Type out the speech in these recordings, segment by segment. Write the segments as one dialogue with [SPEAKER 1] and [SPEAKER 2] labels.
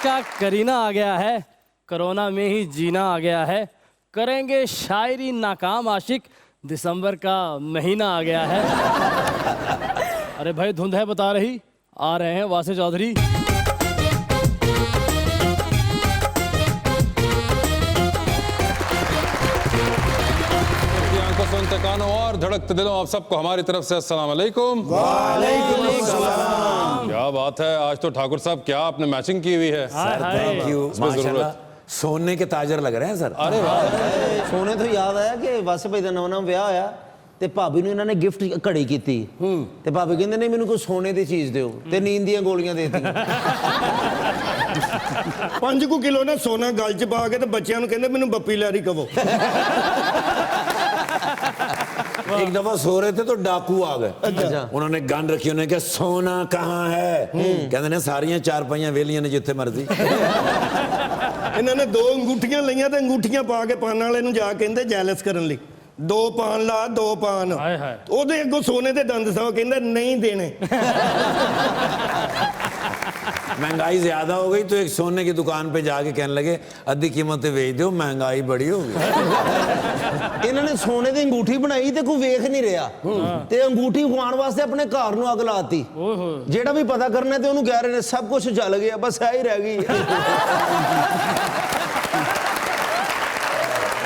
[SPEAKER 1] का करीना आ गया है, कोरोना में ही जीना आ गया है, करेंगे शायरी नाकाम आशिक, दिसंबर का महीना आ गया है। अरे भाई धुंध है बता रही, आ रहे हैं वासे चौधरी।
[SPEAKER 2] सुनते कानों और धड़कते दिलों, आप सबको हमारी तरफ से अस्सलाम वालेकुम।
[SPEAKER 3] वालेकुम अस्सलाम।
[SPEAKER 2] क्या बात है, आज तो ठाकुर साहब क्या आपने मैचिंग की हुई है।
[SPEAKER 3] थैंक यू माशाल्लाह, सोने के ताजर लग रहे हैं सर।
[SPEAKER 2] अरे वाह,
[SPEAKER 4] सोने तो याद आया कि वासे भाई का नवा ਵਿਆਹ ਹੋਇਆ ਤੇ ਭਾਬੀ ਨੂੰ ਇਹਨਾਂ ਨੇ ਗਿਫਟ ਘੜੀ ਕੀਤੀ ਤੇ ਭਾਬੀ ਕਹਿੰਦੇ ਨੇ ਮੈਨੂੰ ਕੋਈ ਸੋਨੇ ਦੀ ਚੀਜ਼ ਦਿਓ ਤੇ ਨੀਂਦ ਦੀਆਂ ਗੋਲੀਆਂ ਦੇ ਦਿੱਤੀਆਂ।
[SPEAKER 5] 5 ਕਿਲੋ ਨਾ ਸੋਨਾ ਗਲ 'ਚ ਪਾ ਕੇ ਤੇ ਬੱਚਿਆਂ ਨੂੰ ਕਹਿੰਦੇ ਮੈਨੂੰ ਬੱਪੀ ਲੈਰੀ ਕਹੋ।
[SPEAKER 3] एक दफा सो रहे थे तो डाकू आ गए।
[SPEAKER 4] अच्छा।
[SPEAKER 3] उन्होंने गन रखी, उन्होंने कहा सोना कहाँ है? कहते ने सारियां चार पाइयां वेलियां ने जिथे मर्जी।
[SPEAKER 5] ਇਹਨਾਂ ਨੇ 2 ਅੰਗੂਠੀਆਂ ਲਈਆਂ ਤੇ ਅੰਗੂਠੀਆਂ ਪਾ ਕੇ ਪਾਣ ਵਾਲੇ ਨੂੰ ਜਾ ਕਹਿੰਦੇ ਜੈਲਸ ਕਰਨ ਲਈ 2 ਪਾਣ ਲਾ 2 ਪਾਣ।
[SPEAKER 1] ਹਾਏ ਹਾਏ।
[SPEAKER 5] ਉਹਦੇ ਅੱਗੋਂ ਸੋਨੇ ਦੇ ਦੰਦ ਸਾ ਕਹਿੰਦਾ ਨਹੀਂ ਦੇਣੇ।
[SPEAKER 3] महंगाई ज्यादा हो गई तो एक सोने की दुकान पे जाके कहने लगे अद्धी कीमत बेच दो, महंगाई बड़ी हो गई।
[SPEAKER 4] ਇਹਨਾਂ ਨੇ ਸੋਨੇ ਦੀ ਅੰਗੂਠੀ ਬਣਾਈ ਤੇ ਕੋਈ ਵੇਖ ਨਹੀਂ ਰਿਹਾ ਤੇ ਅੰਗੂਠੀ ਖਵਾਉਣ ਵਾਸਤੇ ਆਪਣੇ ਘਰ ਨੂੰ ਅੱਗ ਲਾਤੀ। ਜਿਹੜਾ ਵੀ ਪਤਾ ਕਰਨਾ ਤੇ ਉਹਨੂੰ ਕਹਿ ਰਹੇ ਨੇ ਸਭ ਕੁਝ ਜਲ ਗਿਆ, ਬਸ ਐ ਹੀ ਰਹਿ ਗਈ।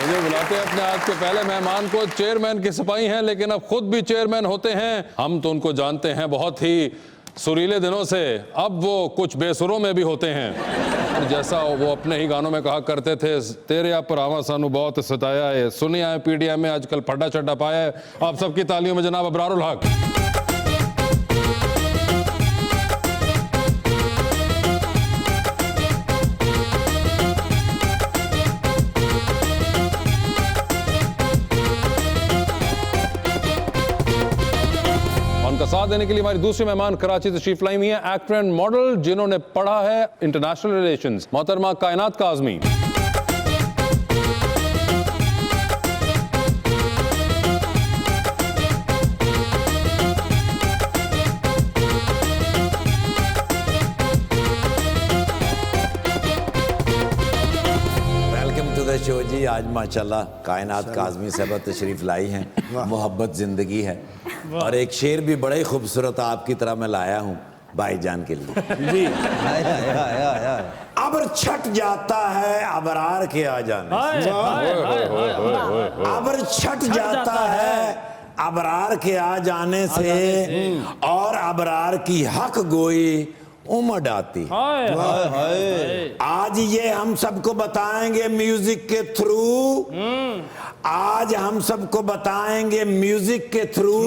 [SPEAKER 2] मुझे बुलाते हैं अपने आज के पहले मेहमान को। चेयरमैन के सिपाही हैं लेकिन अब खुद भी चेयरमैन होते हैं। हम तो उनको जानते हैं बहुत ही सुरीले दिनों से, अब वो कुछ बेसुरों में भी होते हैं। और जैसा वो अपने ही गानों में कहा करते थे, तेरे आप पर आवा सानू बहुत सताया है, सुनिया है पीडीएम में आजकल फड्डा चड्डा पाया है। आप सबकी तालियों में जनाब अबरारुल हक। उनका साथ देने के लिए हमारी दूसरी मेहमान कराची तशरीफ लाई हुई है, एक्टर एंड मॉडल जिन्होंने पढ़ा है इंटरनेशनल रिलेशंस, मोहतरमा Kainat Kazmi.
[SPEAKER 3] Welcome to the show जी। आज माशाल्लाह कायनात काज़मी साहब तशरीफ लाई हैं। मोहब्बत जिंदगी है और एक शेर भी बड़ा ही खूबसूरत आपकी तरह मैं लाया हूँ भाईजान के लिए
[SPEAKER 4] जी आया
[SPEAKER 3] अबर छट जाता है अबरार के आ जाने से। अबर छट जाता है अबरार के आ जाने से और अबरार की हक गोई उमड़ आती। आज ये हम सबको बताएंगे म्यूजिक के थ्रू, आज हम सबको बताएंगे म्यूजिक के थ्रू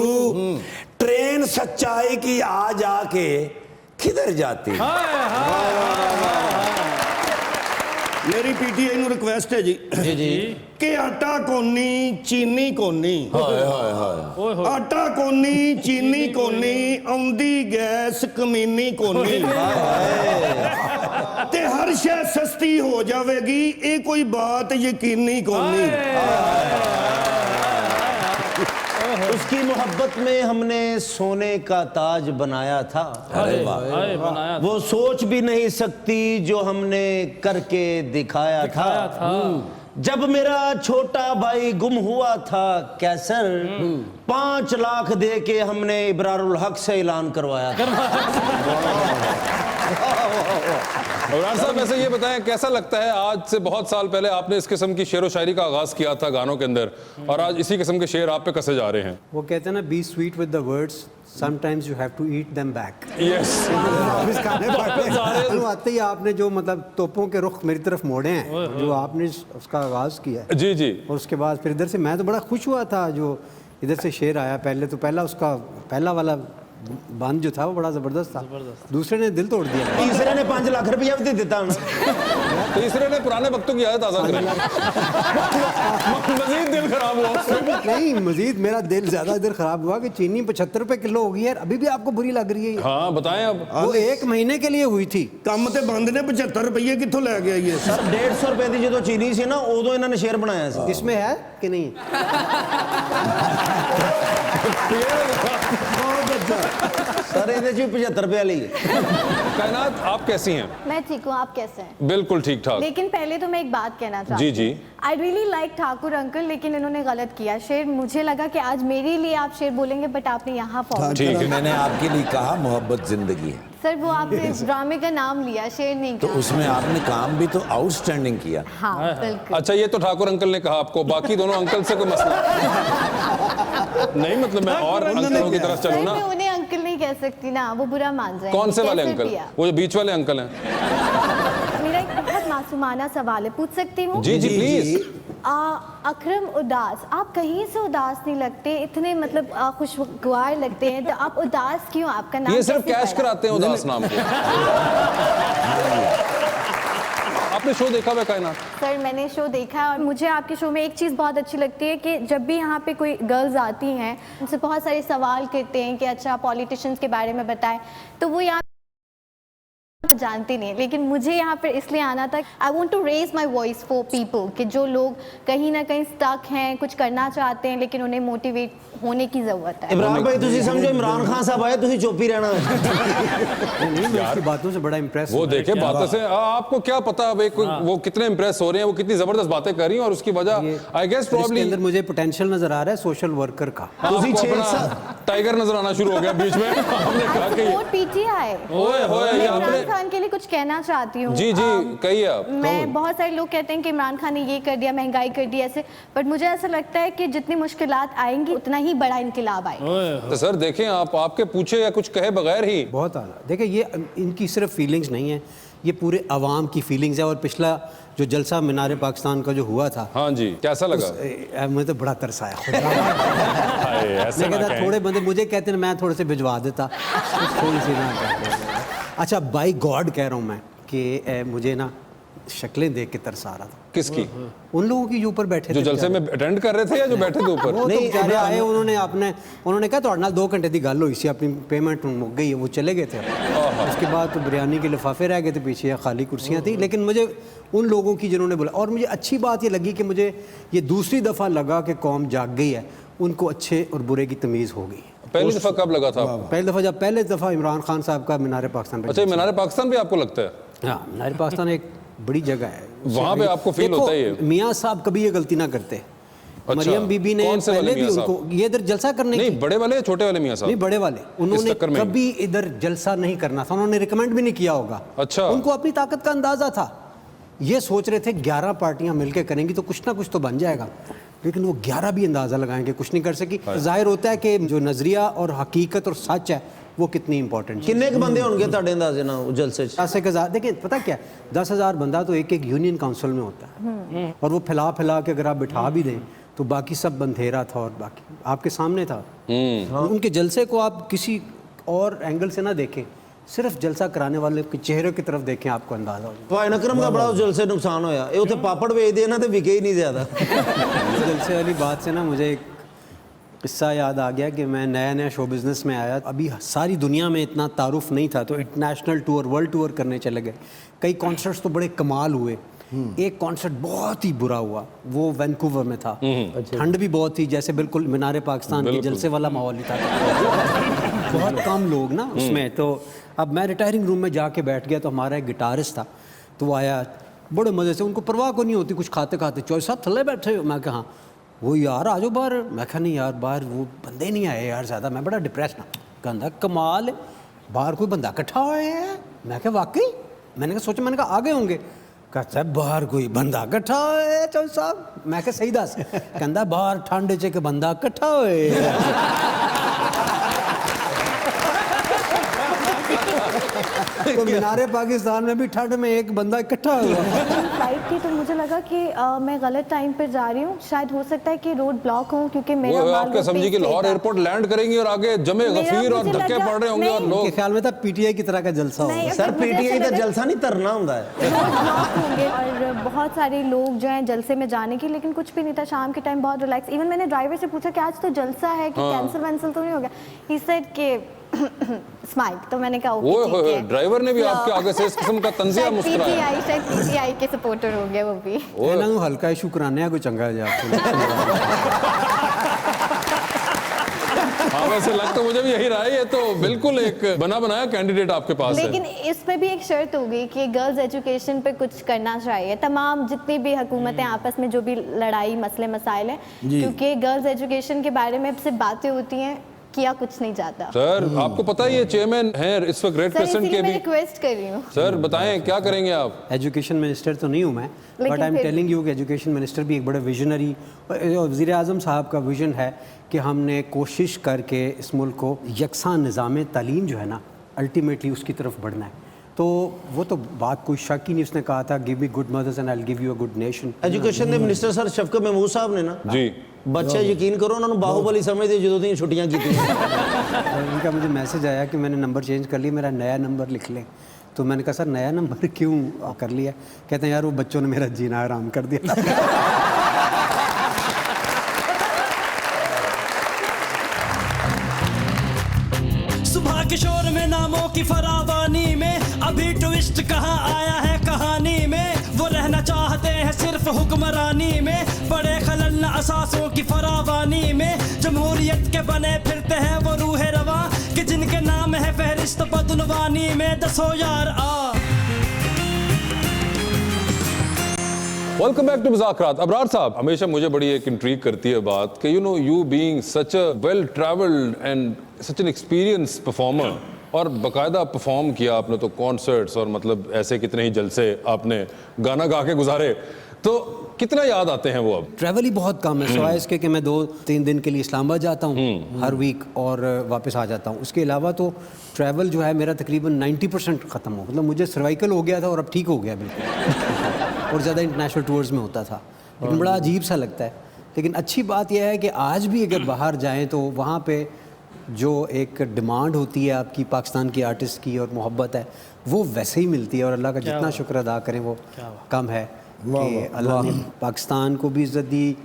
[SPEAKER 3] ट्रेन सच्चाई की आज आके किधर जाती।
[SPEAKER 5] ਮੇਰੀ ਪੀਟੀਆਈ ਨੂੰ ਰਿਕਵੈਸਟ ਹੈ ਜੀ
[SPEAKER 4] ਜੀ
[SPEAKER 5] ਕਿ ਆਟਾ ਕੋਨੀ ਚੀਨੀ ਕੋਨੀ,
[SPEAKER 3] हाय हाय हाय
[SPEAKER 5] ਆਟਾ ਕੋਨੀ ਚੀਨੀ ਕੋਨੀ, ਆਉਂਦੀ ਗੈਸ ਕਮੀਨੀ ਕੋਨੀ ਤੇ ਹਰ ਸ਼ੈ ਸਸਤੀ ਹੋ ਜਾਵੇਗੀ, ਇਹ ਕੋਈ ਬਾਤ ਯਕੀਨੀ ਕੋਨੀ।
[SPEAKER 4] उसकी मोहब्बत में हमने सोने का ताज बनाया था,
[SPEAKER 3] अरे वाह,
[SPEAKER 4] वो सोच भी नहीं सकती जो हमने करके दिखाया था। जब मेरा छोटा भाई गुम हुआ था कैसर, 5 लाख दे के हमने इब्रारुल हक से ऐलान करवाया था।
[SPEAKER 2] अबरार साहब वैसे ये बताएं कैसा लगता है, आज से बहुत साल पहले आपने इस किस्म की शेर व शायरी का आगाज किया था गानों के अंदर, और आज इसी किस्म के शेर आप पे कसे जा रहे हैं।
[SPEAKER 6] वो कहते हैं ना, be sweet with the words, sometimes you have to eat them back.
[SPEAKER 2] Yes,
[SPEAKER 6] वापस खाने पड़ते हैं। आते ही आपने जो मतलब तोपों के रुख मेरी तरफ मोड़े हैं, जो आपने उसका आगाज किया है,
[SPEAKER 2] जी जी,
[SPEAKER 6] और उसके बाद फिर इधर से मैं तो बड़ा खुश हुआ था जो इधर से शेर आया। पहले तो पहला उसका पहला वाला बंद जो था वो बड़ा जबरदस्त था, दूसरे ने दिल तोड़ दिया,
[SPEAKER 4] तीसरे ने 5 लाख रुपया भी दे देता हमें,
[SPEAKER 2] तीसरे ने पुराने वक्तों की याद ताज़ा करी, मजीद दिल खराब हुआ उससे।
[SPEAKER 6] नहीं मजीद मेरा दिल ज्यादा इधर खराब हुआ कि चीनी 75 रुपए किलो हो गई है, अभी भी आपको बुरी लग रही है।
[SPEAKER 2] हाँ बताएं अब।
[SPEAKER 6] वो 1 महीने के लिए हुई थी।
[SPEAKER 5] ਕੰਮ ਤੇ ਬੰਦ ਨੇ 75 ਰੁਪਏ ਕਿੱਥੋਂ ਲੈ ਕੇ ਆਈਏ।
[SPEAKER 4] सर 150 रुपए की जो चीनी सी ना उदो इन्होंने शेर बनाया सी।
[SPEAKER 6] इसमें है कि नहीं?
[SPEAKER 5] बहुत
[SPEAKER 4] सर ਇਹਦੇ ਚ 75 ਰੁਪਏ ਵਾਲੀ ਹੈ।
[SPEAKER 2] कायनात आप कैसी हैं?
[SPEAKER 7] मैं ठीक हूँ, आप कैसे हैं?
[SPEAKER 2] बिल्कुल ठीक ठाक।
[SPEAKER 7] लेकिन पहले तो मैं एक बात कहना चाहती
[SPEAKER 2] जी,
[SPEAKER 7] हूँ।
[SPEAKER 2] जी।
[SPEAKER 7] I really like Thakur uncle, लेकिन इन्होंने गलत किया शेर। मुझे लगा कि आज मेरे लिए आप शेर बोलेंगे, बट आपने यहाँ फॉलो
[SPEAKER 2] ठीक है।
[SPEAKER 3] मैंने आपके लिए कहा मोहब्बत जिंदगी है,
[SPEAKER 7] सर वो आपने इस ड्रामे का नाम लिया, शेर नहीं
[SPEAKER 3] तो
[SPEAKER 7] कहा।
[SPEAKER 3] उसमें आपने काम भी तो आउटस्टैंडिंग किया।
[SPEAKER 7] हाँ बिल्कुल।
[SPEAKER 2] अच्छा, ये तो ठाकुर अंकल ने कहा आपको, बाकी दोनों अंकल से कोई मसला नहीं? मतलब मैं और अंकलों की तरफ
[SPEAKER 7] सर
[SPEAKER 2] चलूं ना?
[SPEAKER 7] मैं उन्हें अंकल नहीं कह सकती ना, वो बुरा मान जाएंगे।
[SPEAKER 2] कौन से वाले
[SPEAKER 7] कैसे
[SPEAKER 2] अंकल?
[SPEAKER 7] किया?
[SPEAKER 2] वो जो बीच वाले अंकल हैं।
[SPEAKER 7] मेरा एक बहुत मासूमाना सवाल है, पूछ सकती हूँ?
[SPEAKER 2] जी जी प्लीज।
[SPEAKER 7] अकरम उदास, आप कहीं से उदास नहीं लगते, इतने मतलब खुशगवार लगते हैं, तो आप उदास क्यों? आपका नाम
[SPEAKER 2] ये सिर्फ
[SPEAKER 7] कैसे
[SPEAKER 2] कैश
[SPEAKER 7] पड़ा?
[SPEAKER 2] कराते हैं उदास नाम के। आपने शो देखा हुआ कायनात?
[SPEAKER 7] सर मैंने शो देखा है, और मुझे आपके शो में एक चीज़ बहुत अच्छी लगती है कि जब भी यहाँ पे कोई गर्ल्स आती हैं, उनसे बहुत सारे सवाल करते हैं कि अच्छा पॉलिटिशियंस के बारे में बताएं, तो वो यहाँ जानती नहीं, लेकिन मुझे यहाँ पर इसलिए आना था। I want to raise my voice for people, कि जो लोग कहीं ना कहीं स्टक हैं, कुछ करना चाहते हैं, लेकिन उन्हें मोटिवेट होने की ज़रूरत है।
[SPEAKER 4] इमरान भाई ਤੁਸੀਂ ਸਮਝੋ इमरान खान साहब आए, ਤੁਸੀਂ चुप ही रहना है।
[SPEAKER 6] नहीं, मैं उसकी बातों से बड़ा इम्प्रेस
[SPEAKER 2] वो देखे बातों से आपको क्या पता अब वो कितने इंप्रेस हो रहे हैं, वो कितनी जबरदस्त बातें कर रही हैं, और उसकी वजह आई गेस
[SPEAKER 6] इसके
[SPEAKER 2] प्रॉब्ली
[SPEAKER 6] अंदर मुझे पोटेंशियल नजर आ रहा है सोशल वर्कर का।
[SPEAKER 4] ਤੁਸੀਂ
[SPEAKER 2] आपको
[SPEAKER 4] 6
[SPEAKER 2] अपना
[SPEAKER 4] साल
[SPEAKER 2] टाइगर नजर आना शुरू हो गया बीच में। हमने कहा कि
[SPEAKER 7] वोट पीटीआई।
[SPEAKER 2] ओए होए,
[SPEAKER 7] मैं
[SPEAKER 2] ये
[SPEAKER 7] इमरान
[SPEAKER 2] आपने
[SPEAKER 7] खान के लिए कुछ कहना चाहती हूँ।
[SPEAKER 2] जी जी कहिए आप।
[SPEAKER 7] मैं बहुत सारे लोग कहते हैं कि इमरान खान ने ये कर दिया, महंगाई कर दी ऐसे, बट मुझे ऐसा लगता है कि जितनी मुश्किलात आएंगी उतना ही बड़ा इनकलाब आएगा।
[SPEAKER 2] तो सर देखें, आप आपके पूछे या कुछ कहे बगैर ही
[SPEAKER 6] बहुत आला। देखिए ये इनकी सिर्फ फीलिंग्स नहीं है, ये पूरे अवाम की फीलिंग्स है। और पिछला जो जलसा मीनार पाकिस्तान का जो हुआ था,
[SPEAKER 2] हाँ जी, कैसा लगा?
[SPEAKER 6] मुझे तो बड़ा तरस आया खुदा।
[SPEAKER 2] हाय, ऐसे
[SPEAKER 6] मैं
[SPEAKER 2] ना
[SPEAKER 6] कहता
[SPEAKER 2] कहें।
[SPEAKER 6] थोड़े बंदे मुझे कहते हैं, मैं थोड़े से भिजवा देता, थोड़ी सी ना कहते। अच्छा बाई गॉड कह रहा हूँ मैं कि मुझे ना शक्लें देख के तरस आ रहा था।
[SPEAKER 2] किसकी?
[SPEAKER 6] उन लोगों की जो ऊपर बैठे
[SPEAKER 2] जो
[SPEAKER 6] थे
[SPEAKER 2] जलसे में अटेंड कर रहे थे या जो बैठे थे ऊपर?
[SPEAKER 6] वो तो
[SPEAKER 4] नहीं,
[SPEAKER 6] बेचारे
[SPEAKER 4] इमरान-
[SPEAKER 6] आए, उन्होंने कहा ਤੁਹਾਡੇ ਨਾਲ 2 घंटे की गल हुई सी, अपनी पेमेंट मुक गई है, वो चले गए थे। उसके बाद तो बिरयानी के लिफाफे रह गए थे पीछे, या खाली कुर्सियाँ थी। लेकिन मुझे उन लोगों की जिन्होंने बोला, और मुझे अच्छी बात ये लगी कि मुझे ये दूसरी दफ़ा लगा कि कौम जाग गई है, उनको अच्छे और बुरे की तमीज़ हो गई है।
[SPEAKER 2] पहली दफा कब लगा था आपको?
[SPEAKER 6] पहले दफ़ा इमरान खान साहब का मीनार पाकिस्तान पे।
[SPEAKER 2] अच्छा, मीनार पाकिस्तान भी आपको लगता है?
[SPEAKER 6] हाँ, मीनार पाकिस्तान एक बड़ी जगह है,
[SPEAKER 2] वहाँ पे आपको फील
[SPEAKER 6] देखो,
[SPEAKER 2] होता ही है?
[SPEAKER 6] मियाँ साहब कभी ये गलती ना करते।
[SPEAKER 2] अच्छा,
[SPEAKER 6] मरियम बीबी ने
[SPEAKER 2] कौन से वाले
[SPEAKER 6] पहले भी
[SPEAKER 2] मियाँ
[SPEAKER 6] उनको
[SPEAKER 2] साहब?
[SPEAKER 6] ये इधर जलसा करने
[SPEAKER 2] नहीं,
[SPEAKER 6] की,
[SPEAKER 2] बड़े वाले या छोटे वाले मियाँ
[SPEAKER 6] नहीं
[SPEAKER 2] साहब?
[SPEAKER 6] बड़े वाले, उन्होंने
[SPEAKER 2] चक्कर में ही?
[SPEAKER 6] कभी इधर जलसा नहीं करना था, उन्होंने रिकमेंड भी नहीं किया होगा।
[SPEAKER 2] अच्छा।
[SPEAKER 6] उनको अपनी ताकत का अंदाजा था, ये सोच रहे थे 11 पार्टियां मिलकर करेंगी तो कुछ ना कुछ तो बन जाएगा, लेकिन वो 11 भी अंदाजा लगाएंगे, कुछ नहीं कर सकी। जाहिर होता है कि जो नजरिया और हकीकत और सच है वो कितनी इंपॉर्टेंट है।
[SPEAKER 4] किन्ने क बंदे होंगे ਤੁਹਾਡੇ अंदाजे ਨਾਲ ਉਹ जलसे ਚ?
[SPEAKER 6] 10,000, देखिए पता क्या है, 10,000 बंदा तो एक एक यूनियन काउंसिल में होता है, और वो फैला फैला के अगर आप बिठा भी दें तो बाकी सब बंधेरा था, और बाकी आपके सामने था। उनके जलसे को आप किसी और एंगल से ना देखें, सिर्फ जलसा कराने वाले के चेहरे की तरफ देखें, आपको अंदाजा हो
[SPEAKER 4] ਭਾਈ ਨਕਰਮ ਦਾ ਬੜਾ ਉਸ ਜਲਸੇ ਨੁਕਸਾਨ ਹੋਇਆ, ਇਹ ਉੱਥੇ ਪਾਪੜ ਵੇਚਦੇ ਇਹਨਾਂ ਤੇ ਵਿਕੇ ਹੀ ਨਹੀਂ ਜ਼ਿਆਦਾ।
[SPEAKER 6] जाएगा। जलसे वाली बात से ना मुझे एक किस्सा याद आ गया कि मैं नया नया शो बिज़नेस में आया, अभी सारी दुनिया में इतना तारुफ नहीं था, तो इंटरनेशनल टूर, वर्ल्ड टूर करने चले गए। कई कॉन्सर्ट्स तो बड़े कमाल हुए। एक कॉन्सर्ट बहुत ही बुरा हुआ, वो वैंकूवर में था, ठंड भी बहुत थी, जैसे बिल्कुल मीनार पाकिस्तान के जलसे वाला माहौल ही था। बहुत कम लोग ना उसमें। तो अब मैं रिटायरिंग रूम में जाके बैठ गया, तो हमारा एक गिटारिस्ट था, तो वो आया बड़े मज़े से, उनको परवाह को नहीं होती, कुछ खाते खाते, चौधरी साहब थल्ले बैठे हो? मैं कहा हाँ। वो यार आ जाओ बाहर। मैं कहा नहीं यार, बाहर वो बंदे नहीं आए यार ज़्यादा, मैं बड़ा डिप्रेस ना। कहता कमाल है, बाहर कोई बंदा इकट्ठा हुए है। मैं कहा वाकई? मैंने कहा सोचा, मैंने कहा आ गए होंगे। कहता है बाहर कोई बंदा इकट्ठा होए चौधरी साहब। मैं कहा सही दस। कहता बाहर ठंड च एक बंदा इकट्ठा होए। तो मीनारे पाकिस्तान में भी ठंड में एक बंदा इकट्ठा हुआ।
[SPEAKER 7] फ्लाइट थी तो मुझे लगा कि मैं गलत टाइम पर जा रही हूँ, शायद हो सकता है कि रोड ब्लॉक हो, क्योंकि मेरा
[SPEAKER 2] वो
[SPEAKER 7] माल
[SPEAKER 2] आपके
[SPEAKER 7] रोड पे
[SPEAKER 2] समझी कि
[SPEAKER 7] स्टे
[SPEAKER 2] लाहौर
[SPEAKER 7] था।
[SPEAKER 2] एयरपोर्ट लैंड करेंगी और आगे जमे
[SPEAKER 7] मेरा
[SPEAKER 2] गफीर और
[SPEAKER 7] मुझे
[SPEAKER 2] धक्के
[SPEAKER 7] लगा-
[SPEAKER 2] पड़ रहे होंगे और
[SPEAKER 7] नहीं।
[SPEAKER 2] लोग।
[SPEAKER 6] के ख्याल में था पीटीआई की तरह का जलसा
[SPEAKER 7] नहीं,
[SPEAKER 6] होगा।
[SPEAKER 4] सर
[SPEAKER 7] मुझे
[SPEAKER 4] पीटीआई
[SPEAKER 7] ऐसा
[SPEAKER 4] ਦਾ
[SPEAKER 7] लगा-
[SPEAKER 4] जलसा नहीं तरना ਹੁੰਦਾ है।
[SPEAKER 7] रोड ब्लॉक होंगे और बहुत सारे लोग जो हैं जलसे में जाने की, लेकिन कुछ भी नहीं था। शाम के टाइम बहुत रिलैक्स। इवन मैंने ड्राइवर से पूछा कि आज तो जलसा है, कि कैंसिल वैंसिल तो नहीं हो गया? ही सेड कि स्माइल। तो मैंने कहा ओके
[SPEAKER 2] ओए
[SPEAKER 7] ठीक
[SPEAKER 2] होए,
[SPEAKER 7] है।
[SPEAKER 2] ड्राइवर ने भी आपके आगे से इस किस्म का तंजिया मुस्कुराया।
[SPEAKER 7] शायद पीटीआई के सपोर्टर हो गया वो भी।
[SPEAKER 6] ਇਹਨਾਂ ਨੂੰ ਹਲਕਾ ਇਸ਼ੂ ਕਰਾਣੇ ਆ ਕੋਈ ਚੰਗਾ ਜਿਹਾ।
[SPEAKER 2] हाँ हाँ वैसे लग तो मुझे भी यही रहा है, ये तो बिल्कुल एक बना बनाया कैंडिडेट आपके पास है।
[SPEAKER 7] लेकिन इसमें भी एक शर्त होगी कि गर्ल्स एजुकेशन पे कुछ करना चाहिए, तमाम जितनी भी हुकूमतें आपस में जो भी लड़ाई मसले मसाइल हैं, क्योंकि गर्ल्स एजुकेशन के बारे में सिर्फ बातें होती हैं, किया कुछ नहीं जाता।
[SPEAKER 2] सर आपको पता है ये चेयरमैन हैं इस वक्त रेड
[SPEAKER 7] सर
[SPEAKER 2] क्रिसेंट
[SPEAKER 7] इसीलिए
[SPEAKER 2] के
[SPEAKER 7] मैं
[SPEAKER 2] भी।
[SPEAKER 7] रिक्वेस्ट कर रही हूँ।
[SPEAKER 2] सर बताएं क्या करेंगे आप?
[SPEAKER 6] एजुकेशन मिनिस्टर तो नहीं हूँ मैं,
[SPEAKER 7] लेकिन
[SPEAKER 6] बट आई एम
[SPEAKER 7] फिर
[SPEAKER 6] टेलिंग यू कि एजुकेशन मिनिस्टर भी एक बड़े विजनरी, वज़ीर आज़म साहब का विजन है कि हमने कोशिश करके इस मुल्क को यकसा निज़ाम तालीम जो है ना, अल्टीमेटली उसकी तरफ बढ़ना है। तो वो तो बात कोई शक ही नहीं, उसने कहा था give me good mothers and I will give you a good nation.
[SPEAKER 4] Education के मिनिस्टर सर शफकत महमूद साहब ने ना
[SPEAKER 2] जी
[SPEAKER 4] बच्चे यकीन करो उन्होंने बाहुबली समझते जो 2 छुट्टियां की थी।
[SPEAKER 6] उनका मुझे मैसेज आया कि मैंने नंबर चेंज कर लिया, मेरा नया नंबर लिख लें। तो मैंने कहा सर नया नंबर क्यों कर लिया? कहते हैं यार वो बच्चों ने मेरा जीना आराम कर दिया।
[SPEAKER 8] सुबह के शोर में नामों की फरावानी में अभी ट्विस्ट कहाँ आया है कहानी में, वो रहना चाहते हैं सिर्फ हुक्मरानी में, बड़े खलल न असासों की फरावानी में, जमहूरियत के बने फिरते हैं वो रूह रवा कि जिनके नाम है फहरिस्त बदनवानी में। दसो यार आ
[SPEAKER 2] welcome back to Muzakarat. Abrar साहब, हमेशा मुझे बड़ी एक इंट्रीग करती है बात कि you being such a well travelled and such an experience performer, और बाकायदा परफॉर्म किया आपने तो कॉन्सर्ट्स और मतलब ऐसे कितने ही जलसे आपने गाना गा के गुजारे, तो कितना याद आते हैं वो अब?
[SPEAKER 6] ट्रैवल ही बहुत कम है, सिवाय इसके कि मैं 2-3 दिन के लिए इस्लामाबाद जाता हूँ हर वीक और वापस आ जाता हूँ। उसके अलावा तो ट्रैवल जो है मेरा तकरीबन 90% ख़त्म हो, मतलब मुझे सर्वाइकल हो गया था और अब ठीक हो गया बिल्कुल। और ज़्यादा इंटरनेशनल टूर्स में होता था, लेकिन बड़ा अजीब सा लगता है। लेकिन अच्छी बात यह है कि आज भी अगर बाहर जाएँ तो वहाँ पर जो एक डिमांड होती है आपकी पाकिस्तान की आर्टिस्ट की और मोहब्बत है वो वैसे ही मिलती है, और अल्लाह का जितना शुक्र अदा करें वो कम है कि अल्लाह ने पाकिस्तान को भी इज़्ज़त दी,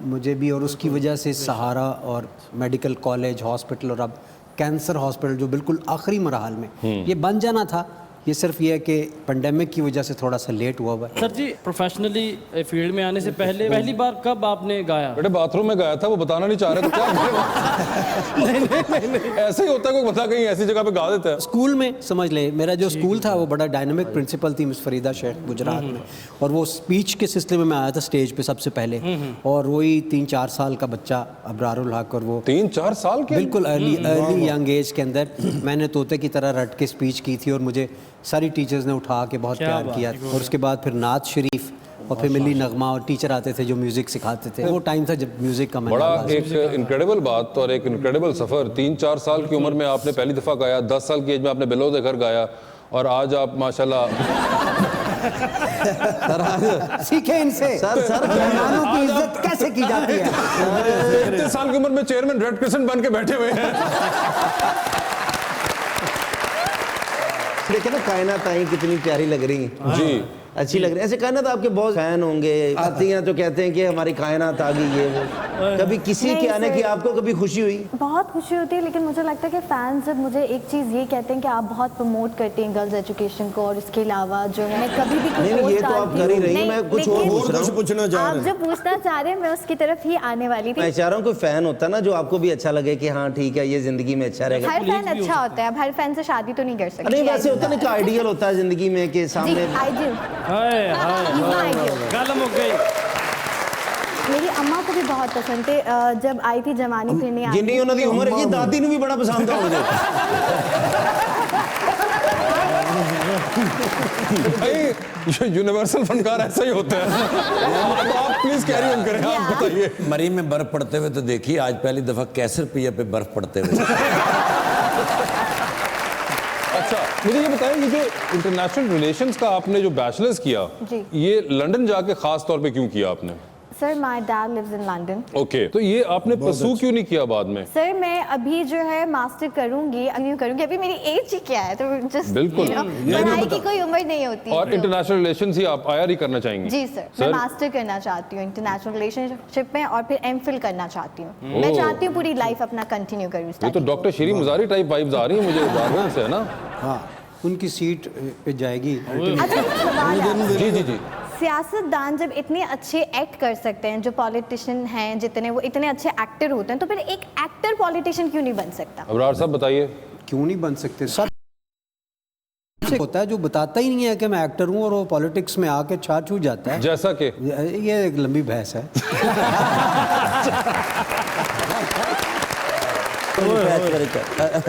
[SPEAKER 6] मुझे भी, और उसकी वजह से सहारा और मेडिकल कॉलेज हॉस्पिटल और अब कैंसर हॉस्पिटल जो बिल्कुल आखिरी मरहल में ये बन जाना था, ये सिर्फ ये है कि पेंडेमिक की वजह से थोड़ा सा लेट हुआ है।
[SPEAKER 1] सर जी प्रोफेशनली फील्ड में आने से पहले पहली बार कब आपने गाया?
[SPEAKER 2] बेटे बाथरूम में गाया था, वो बताना नहीं चाह रहे तो क्या नहीं, ऐसे ही होता है, कोई बता कहीं ऐसी जगह पे गा देता है।
[SPEAKER 6] स्कूल में समझ ले, मेरा जो स्कूल था वो बड़ा डायनामिक प्रिंसिपल थी मिस फरीदा शेख गुजरात में, और वो स्पीच के सिलसिले में मैं आया था स्टेज पे सबसे पहले, और वही 3-4 साल का बच्चा अबरारुल हक, और वो
[SPEAKER 2] 3-4 साल के
[SPEAKER 6] बिल्कुल अर्ली यंग एज के अंदर मैंने तोते की तरह रट के स्पीच की थी, और मुझे सारी टीचर्स ने उठा के बहुत प्यार किया। और उसके बाद फिर नात शरीफ और फिर मिली नगमा, और टीचर आते थे जो म्यूजिक सिखाते थे। वो टाइम था जब म्यूजिक का
[SPEAKER 2] बड़ा एक इनक्रेडिबल बात और एक इनक्रेडिबल सफर। 3-4 साल की उम्र में आपने पहली दफा गाया, 10 साल की एज में आपने बिलो देकर गाया, और आज आप माशाल्लाह
[SPEAKER 6] सीखे इनसे सर मेहमानों की इज्जत कैसे की जाती है।
[SPEAKER 2] 31 साल की उम्र में चेयरमैन रेड क्रिसेंट बन के बैठे हुए हैं।
[SPEAKER 4] देखिए ना कायनात आई कितनी प्यारी लग रही है
[SPEAKER 2] जी,
[SPEAKER 4] अच्छी लग रही है। ऐसे कायनात आपके बहुत फैन होंगे, आती हैं तो कहते हैं कि हमारी कायनात आ गई, ये वो। कभी किसी के आने की आपको कभी खुशी हुई?
[SPEAKER 7] बहुत खुशी होती है, लेकिन मुझे लगता है कि फैंस जब मुझे एक चीज़ ये कहते हैं कि आप बहुत प्रमोट करते हैं गर्ल्स एजुकेशन को, और इसके अलावा जो है मैं कभी भी कुछ
[SPEAKER 4] नहीं, ये तो आप कर ही रही हैं, मैं कुछ और पूछ रहा हूँ।
[SPEAKER 5] पूछना चाह
[SPEAKER 7] आप
[SPEAKER 5] रहे
[SPEAKER 7] जो पूछना चाह रहे हैं मैं उसकी तरफ ही आने वाली थी।
[SPEAKER 4] मैं चाह रहा हूँ कोई फैन होता ना जो आपको भी अच्छा लगे कि हाँ ठीक है ये जिंदगी में अच्छा रहेगा।
[SPEAKER 7] हर फैन अच्छा होता है, अब हर फैन से शादी तो नहीं कर सकते।
[SPEAKER 4] नहीं वैसे होता ना कि आइडियल होता है जिंदगी में कि सामने।
[SPEAKER 1] हाय हाय गालम हो गई।
[SPEAKER 7] मेरी अम्मा को भी बहुत पसंद थे, जब आई थी जवानी फिरने आई
[SPEAKER 4] जिन्नी उन्होंने उम्र है दादी ने भी बड़ा पसंद था मुझे।
[SPEAKER 2] भाई यूनिवर्सल फनकार ऐसा ही होता है। तो आप प्लीज कैरी ऑन करें, आप बताइए।
[SPEAKER 3] मरीन में बर्फ पड़ते हुए तो देखिए, आज पहली दफा कैसर पिया पे बर्फ पड़ते हुए।
[SPEAKER 2] अच्छा मुझे ये बताएं, ये जो इंटरनेशनल रिलेशंस का आपने जो बैचलर्स किया, ये लंदन जाके खास तौर पे क्यों किया आपने?
[SPEAKER 7] Sir my dad lives in London.
[SPEAKER 2] Okay, तो ये आपने परसू क्यों नहीं किया बाद में?
[SPEAKER 7] सर मैं अभी जो है मास्टर करूंगी, अभी मेरी एज ही क्या है, तो जस्ट
[SPEAKER 2] बिल्कुल
[SPEAKER 7] पढ़ाई की कोई उम्र नहीं होती।
[SPEAKER 2] और इंटरनेशनल रिलेशंस ही आप आईआर ही करना चाहेंगी?
[SPEAKER 7] जी सर, मैं मास्टर करना चाहती हूँ इंटरनेशनल रिलेशनशिप में, और फिर एमफिल करना चाहती हूँ। मैं चाहती हूँ पूरी लाइफ अपना कंटिन्यू करूँ।
[SPEAKER 2] ये तो डॉक्टर शीरी मुजारी टाइप वाइब्स आ रही है मुझे गार्डन से, है ना?
[SPEAKER 6] हाँ, उनकी सीट पे जाएगी।
[SPEAKER 7] अच्छा एक सवाल है।
[SPEAKER 2] जी जी जी।
[SPEAKER 7] सियासतदान जब इतने अच्छे एक्ट कर सकते हैं, जो पॉलिटिशियन हैं जितने, वो इतने अच्छे एक्टर होते हैं, तो फिर एक एक्टर पॉलिटिशियन क्यों नहीं बन सकता?
[SPEAKER 2] अबरार साहब बताइए।
[SPEAKER 6] क्यों नहीं बन सकते? सब होता है जो बताता ही नहीं है कि मैं एक्टर हूँ और वो पॉलिटिक्स में आके छा छू जाता है।
[SPEAKER 2] जैसा कि
[SPEAKER 6] ये एक लंबी बहस है।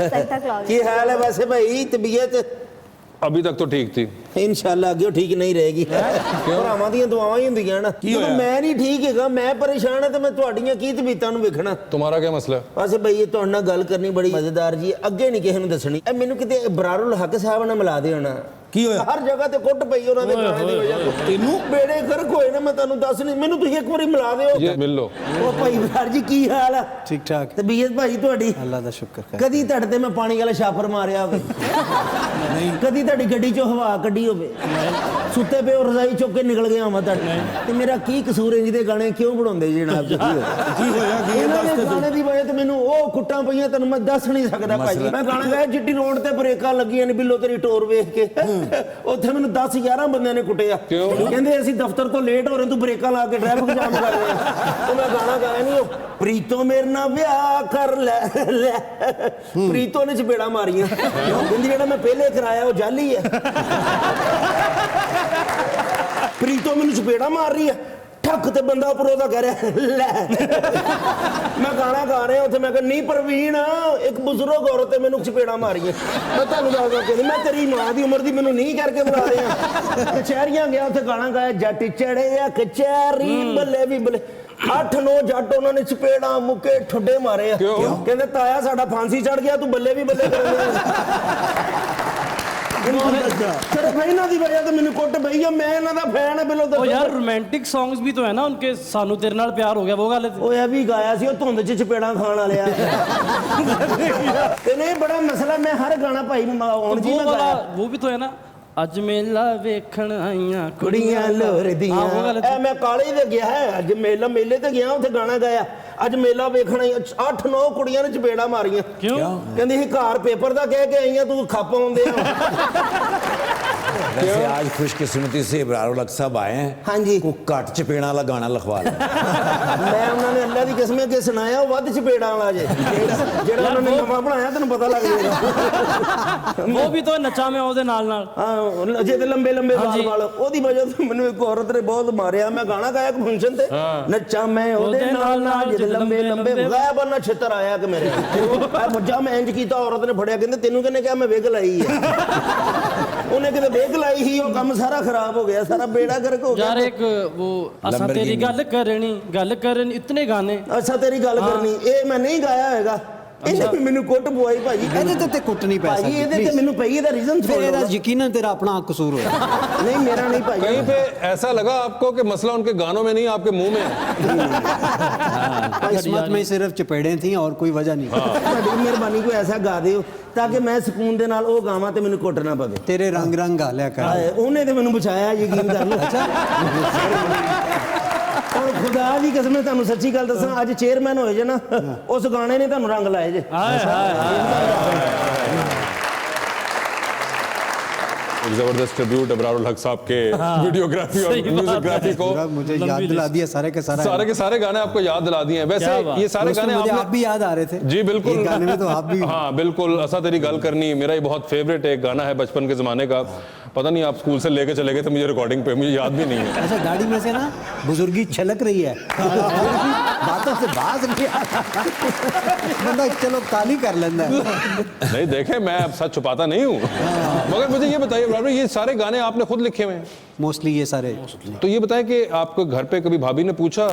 [SPEAKER 7] Santa Claus।
[SPEAKER 4] की हाल है वैसे भाई? तबीयत
[SPEAKER 2] अभी तक तो ठीक थी।
[SPEAKER 4] इंशाल्लाह अगे ठीक नहीं रहेगी। भरावां ਦੀਆਂ ਦੁਆਵਾਂ ਹੀ ਹੁੰਦੀਆਂ ਨਾ। ਜਦੋਂ ਮੈਂ ਨਹੀਂ ਠੀਕ ਹੈਗਾ, ਮੈਂ ਪਰੇਸ਼ਾਨ ਹਾਂ ਤੇ ਮੈਂ ਤੁਹਾਡੀਆਂ ਕੀ ਤਬੀਅਤਾਂ ਨੂੰ ਵੇਖਣਾ।
[SPEAKER 2] तुम्हारा क्या मसला है?
[SPEAKER 4] ਵੈਸੇ ਭਾਈ ਇਹ ਤੁਹਾਡੇ ਨਾਲ ਗੱਲ ਕਰਨੀ ਬੜੀ ਮਜ਼ੇਦਾਰ ਜੀ, ਅੱਗੇ ਨਹੀਂ ਕਿਸੇ ਨੂੰ ਦੱਸਣੀ। ਇਹ ਮੈਨੂੰ ਕਿਤੇ ਇਬਰਾਰੁਲ ਹੱਕ ਸਾਹਿਬ ਨਾਲ ਮਿਲਾ ਦੇ ਹੋਣਾ।
[SPEAKER 5] ਕੀ ਹੋਇਆ?
[SPEAKER 4] ਹਰ ਜਗ੍ਹਾ ਤੇ ਕੁੱਟ ਪਈ ਉਹਨਾਂ ਦੇ ਗਾਣੇ ਦੀ ਵਜ੍ਹਾ ਤੋਂ। ਤੈਨੂੰ ਬੇੜੇ ਗਰਕ ਹੋਏ ਨੇ, ਮੈਂ ਤੁਹਾਨੂੰ ਦੱਸ ਨਹੀਂ, ਮੈਨੂੰ ਤੁਸੀਂ ਇੱਕ ਵਾਰੀ ਮਿਲਾ ਦਿਓ।
[SPEAKER 2] ये मिल लो।
[SPEAKER 4] ਉਹ ਭਾਈ ਇਬਰਾਰ ਜੀ ਕੀ ਹਾਲ ਆ?
[SPEAKER 6] ठीक ठाक।
[SPEAKER 4] ਤਬੀਅਤ ਭਾਈ ਤੁਹਾਡੀ?
[SPEAKER 6] अल्लाह का शुक्र है।
[SPEAKER 4] ਕਦੀ ਤੁਹਾਡੇ ਤੇ ਮੈਂ ਪਾਣੀ ਵਾਲਾ ਛਾਪਰ ਮਾਰਿਆ ਹੋਵੇ? ਨਹੀਂ। ਕਦੀ ਤੁਹਾਡੀ ਗੱਡੀ ਚੋਂ ਹਵਾ ਕੱਢੀ ਹੋਵੇ? ਸੁੱਤੇ ਪਏ ਰਜ਼ਾਈ ਚੁੱਕ ਕੇ ਨਿਕਲ ਗਿਆ ਹਾਂ ਤੁਹਾਡੇ ਤੇ ਮੇਰਾ ਕੀ ਕਸੂਰ ਹੈ ਜਿਹਦੇ ਗਾਣੇ ਕਿਉਂ ਬਣਾਉਂਦੇ ਜੀ ਜਨਾਬ?
[SPEAKER 5] ਕੀ ਹੋਇਆ? ਕੀ
[SPEAKER 4] ਇਹਨਾਂ
[SPEAKER 5] ਦੱਸ
[SPEAKER 4] ਦੇ
[SPEAKER 5] ਤੇ
[SPEAKER 4] ਗਾਣੇ ਦੀ ਵਜ੍ਹਾ ਤੇ ਮੈਨੂੰ ਉਹ ਕੁੱਟਾਂ ਪਈਆਂ, ਤੈਨੂੰ ਮੈਂ ਦੱਸ ਨਹੀਂ ਸਕਦਾ ਭਾਈ। ਮੈਂ ਗਾਣਾ ਗਾਇਆ ਚਿੱਟੀ ਰੋਡ ਤੇ ਬ੍ਰੇਕਾਂ ਲੱਗੀਆਂ ਨੇ ਬਿੱਲੋ ਤੇਰੀ ਟੋਰ ਵੇਖ ਕੇ। ਉੱਥੇ ਮੈਨੂੰ 10-11 ਬੰਦਿਆਂ ਨੇ ਕੁੱਟਿਆ।
[SPEAKER 2] ਕਿਉਂ?
[SPEAKER 4] ਕਹਿੰਦੇ ਅਸੀਂ ਦਫ਼ਤਰ ਤੋਂ ਲੇਟ ਹੋ ਰਹੇ, ਤੂੰ ਬ੍ਰੇਕਾਂ ਲਾ ਕੇ ਟ੍ਰੈਫਿਕ ਜਾਮ ਕਰ ਰਿਹਾ। ਤੇ ਮੈਂ ਗਾਣਾ ਗਾਇਆ ਨਹੀਂ, ਉਹ ਪ੍ਰੀਤੋ ਮੇਰੇ ਨਾਲ ਵਿਆਹ ਕਰ ਲੈ ਲੈ। ਪ੍ਰੀਤੋ ਨੇ ਚਪੇੜਾ ਮਾਰੀਆਂ। ਕਹਿੰਦੀ ਜਿਹੜਾ ਮੈਂ ਪਹਿਲੇ ਕਰਾਇਆ ਉਹ ਜਾਲੀ ਹੈ। ਪ੍ਰੀਤੋ ਮੈਨੂੰ ਚਪੇੜਾ ਮਾਰ ਰਹੀ ਹੈ, ਠੱਕ ਤੇ ਬੰਦਾ ਉੱਪਰੋਂ ਦਾ ਕਹਿ ਰਿਹਾ ਲੈ। ਮੈਂ ਗਾਣਾ ਗਾ ਰਿਹਾ ਉੱਥੇ, ਮੈਂ ਕਿਹਾ ਨਹੀਂ ਪ੍ਰਵੀਨ, ਇੱਕ ਬਜ਼ੁਰਗ ਔਰਤ ਤੇ ਮੈਨੂੰ ਚਪੇੜਾ ਮਾਰੀਏ। ਮੈਂ ਤੁਹਾਨੂੰ ਦੱਸਦਾ ਕਿ ਮੈਂ ਤੇਰੀ ਮਾਂ ਦੀ ਉਮਰ ਦੀ ਮੈਨੂੰ ਨਹੀਂ ਕਰਕੇ ਬੁਲਾ ਰਿਹਾ। ਕਚਹਿਰੀਆਂ ਗਿਆ, ਉੱਥੇ ਗਾਣਾ ਗਾਇਆ ਜੱਟ ਚੜਿਆ ਕਚਹਿਰੀ ਬੱਲੇ ਵੀ ਬੱਲੇ। 8-9 ਜੱਟ ਉਹਨਾਂ ਨੇ ਚਪੇੜਾ ਮੁੱਕੇ ਠੁੱਡੇ ਮਾਰੇ ਆ। ਕਹਿੰਦੇ ਤਾਇਆ ਸਾਡਾ ਫਾਂਸੀ ਚੜ ਗਿਆ, ਤੂੰ ਬੱਲੇ ਵੀ ਬੱਲੇ ਕਰ सिर्फ ਇਹਨਾਂ ਦੀ ਵਜ੍ਹਾ ਤੇ ਮੈਨੂੰ ਕੁੱਟ ਪਈ ਆ। ਮੈਂ ਇਹਨਾਂ ਦਾ ਫੈਨ ਆ ਬਿਲੋ।
[SPEAKER 1] ओ यार रोमांटिक सॉन्ग्स भी तो है ना उनके, सानू तेरे नाल प्यार हो गया, वो गल
[SPEAKER 4] ਉਹ ਇਹ ਵੀ ਗਾਇਆ ਸੀ, ਉਹ ਧੁੰਦ 'ਚ ਚਪੇੜਾਂ ਖਾਣ ਵਾਲਿਆ। ਤੇ ਨਹੀਂ ਬੜਾ ਮਸਲਾ, ਮੈਂ ਹਰ ਗਾਣਾ ਭਾਈ ਆਉਣ ਜੀ
[SPEAKER 1] वो
[SPEAKER 4] ਮੈਂ
[SPEAKER 1] वाला
[SPEAKER 4] ਗਾਇਆ।
[SPEAKER 1] वो भी तो है ना, अज मेला वेखण आईयां
[SPEAKER 4] ਕੁੜੀਆਂ ਲੋਰਦੀਆਂ।
[SPEAKER 1] वो गल
[SPEAKER 4] ਇਹ ਮੈਂ ਕਾਲੇ ਦੇ ਗਿਆ ਹੈ, ਅੱਜ ਮੇਲੇ ਤੇ ਗਿਆ, ਉੱਥੇ ਗਾਣਾ ਗਾਇਆ। ਅੱਜ ਮੇਲਾ ਵੇਖਣ ਆਈ, 8-9 ਕੁੜੀਆਂ ਨੇ ਚਪੇੜਾ ਮਾਰੀਆਂ।
[SPEAKER 1] क्यों?
[SPEAKER 4] ਕਹਿੰਦੀ ਸੀ ਘਰ ਪੇਪਰ ਦਾ ਕਹਿ ਕੇ ਆਈਆਂ, ਤੂੰ ਖੱਪ ਆਉਂਦੇ ਆ।
[SPEAKER 3] वैसे आज खुशकिस्मती से इब्रारुल हक साहब आए हैं।
[SPEAKER 4] हाँ जी।
[SPEAKER 3] को कट चपेड़ा वाला गाना लिखवा लिया।
[SPEAKER 4] ਮੈਂ ਉਹਨਾਂ ਨੇ ਅੱਲਾ ਦੀ ਕਸਮ ਅੱਗੇ ਸੁਣਾਇਆ, ਉਹ ਵੱਧ ਚਪੇੜਾਂ ਵਾਲਾ ਜੇ ਜਿਹੜਾ ਉਹਨਾਂ ਨੇ ਨਵਾਂ ਬਣਾਇਆ, ਤੈਨੂੰ ਪਤਾ ਲੱਗ ਜਾਏਗਾ।
[SPEAKER 1] वो भी तो नचा में ਉਹਦੇ ਨਾਲ ਨਾਲ।
[SPEAKER 4] ਹਾਂ ਅਜੇ ਤੇ ਲੰਬੇ
[SPEAKER 1] ਹਾਂਜੀ।
[SPEAKER 4] ਵਾਲ ਉਹਦੀ ਵਜ੍ਹਾ ਤੋਂ ਮੈਨੂੰ ਇੱਕ ਔਰਤ ਨੇ ਬਹੁਤ ਮਾਰਿਆ। ਮੈਂ ਗਾਣਾ ਗਾਇਆ ਇੱਕ ਫੰਕਸ਼ਨ ਤੇ, ਨੱਚਾ ਮੈਂ ਉਹਦੇ ਨਾਲ ਨਾਲ ਜਿਹਦੇ ਲੰਬੇ ਗਾਇਬ ਨਾ ਛਿੱਤਰ ਆਇਆ ਕਿ ਮੇਰੇ ਮੁੱਝਾ ਮੈਂ ਇੰਜ ਕੀਤਾ। ਔਰਤ ਨੇ ਫੜਿਆ, ਕਹਿੰਦੇ ਤੈਨੂੰ ਕਿਹਨੇ ਕਿਹਾ ਮੈਂ ਵਿਗ ਲਾਈ ਹੈ? ਉਹਨੇ ਕਿਤੇ ਵਿਗ ਲਾਈ ਹੀ, ਉਹ ਕੰਮ ਸਾਰਾ ਖਰਾਬ ਹੋ ਗਿਆ, ਸਾਰਾ ਬੇੜਾ ਗਰਕ ਹੋ ਗਿਆ।
[SPEAKER 1] यार एक वो असा तेरी गल करनी इतने गाने।
[SPEAKER 4] ਅੱਛਾ ਤੇਰੀ ਗੱਲ ਕਰਨੀ, ਇਹ ਮੈਂ ਨਹੀਂ ਗਾਇਆ ਹੈਗਾ। ਇਹਨੇ ਵੀ ਮੈਨੂੰ ਕੁੱਟ ਪਵਾਈ ਭਾਜੀ।
[SPEAKER 6] ਇਹਦੇ ਤੇ ਕੁੱਟ ਨਹੀਂ ਪੈ
[SPEAKER 4] ਭਾਜੀ
[SPEAKER 6] ਸਕਦੀ
[SPEAKER 4] ਇਹਦੇ ਤੇ ਮੈਨੂੰ ਪਈ, ਇਹਦਾ ਰੀਜ਼ਨ
[SPEAKER 6] ਫਿਰ ਇਹਦਾ ਯਕੀਨਨ तेरा अपना कसूर होया।
[SPEAKER 4] ਨਹੀਂ ਮੇਰਾ ਨਹੀਂ ਭਾਜੀ।
[SPEAKER 2] कहीं पे ऐसा लगा आपको कि मसला उनके गानों में नहीं, आपके मुंह में है।
[SPEAKER 6] किस्मत में सिर्फ चपेड़े थी और कोई वजह नहीं।
[SPEAKER 4] ਤੁਹਾਡੀ ਮਿਹਰਬਾਨੀ ਕੋਈ ਐਸਾ ਗਾ ਦਿਓ ਤਾਂ ਕਿ ਮੈਂ ਸਕੂਨ ਦੇ ਨਾਲ ਉਹ ਗਾਵਾਂ ਤੇ ਮੈਨੂੰ ਕੁੱਟ ਨਾ ਪਵੇ।
[SPEAKER 6] तेरे रंग रंग गालिया कर।
[SPEAKER 4] ਹਾਏ, ਉਹਨੇ ਤੇ ਮੈਨੂੰ ਬਚਾਇਆ, ਯਕੀਨ ਕਰ ਲਓ। ਔਰ ਖੁਦਾ ਦੀ ਕਸਮ ਹੈ, ਤੁਹਾਨੂੰ ਸੱਚੀ ਗੱਲ ਦੱਸਾਂ, ਅੱਜ ਚੇਅਰਮੈਨ ਹੋਏ ਜੇ ਨਾ, ਉਸ ਗਾਣੇ ਨੇ ਤੁਹਾਨੂੰ ਰੰਗ ਲਾਏ ਜੇ।
[SPEAKER 1] हाय हाय हाय।
[SPEAKER 2] एक जबरदस्त ट्रिब्यूट अबरारुल हक साहब के वीडियोग्राफी और
[SPEAKER 1] सही बात
[SPEAKER 2] म्यूजिकग्राफी को।
[SPEAKER 6] पूरा मुझे याद दिला दिया सारे के सारा।
[SPEAKER 2] सारे के सारे गाने आपको याद दिला दिए हैं। वैसे
[SPEAKER 1] क्या बात।
[SPEAKER 2] ये सारे गाने
[SPEAKER 6] मुझे
[SPEAKER 2] आपने
[SPEAKER 6] आप भी याद आ रहे थे
[SPEAKER 2] जी बिल्कुल।
[SPEAKER 6] एक गाने में तो आप भी।
[SPEAKER 2] हाँ बिल्कुल, असा तेरी गल करनी मेरा ही बहुत फेवरेट एक गाना है बचपन के ज़माने का। पता नहीं आप स्कूल से लेके चले गए थे मुझे रिकॉर्डिंग पे, मुझे याद भी नहीं है।
[SPEAKER 6] अच्छा गाड़ी में से ना बुजुर्गी छलक रही है, बातों से बाज नहीं आ रहा। बंदा चलो काली कर लेता है।
[SPEAKER 2] नहीं देखे, मैं अब सच छुपाता नहीं हूँ। मगर मुझे ये बताइए बराबर, ये सारे गाने आपने खुद लिखे हुए हैं?
[SPEAKER 6] मोस्टली ये सारे।
[SPEAKER 2] तो ये बताएं कि आपको घर पे कभी भाभी ने पूछा